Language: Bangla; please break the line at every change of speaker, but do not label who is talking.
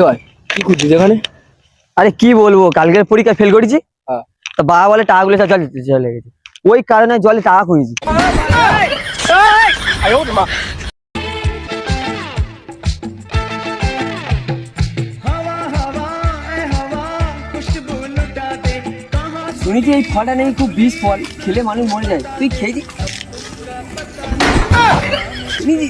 ভাই কি করছিস এখানে?
আরে কি বলবো, কালকের পরীক্ষা ফেল করেছি।
হ্যাঁ।
তো বাবা বলে টাকাগুলো সব জল দিতে চলে গেছে, ওই কারণে জলে টাকা খুঁজেছি। শুনেছি এই ফলটা নেই, খুব বিষ ফল, খেলে মানুষ মরে যায়, তুই খেয়েছি? শুনেছি।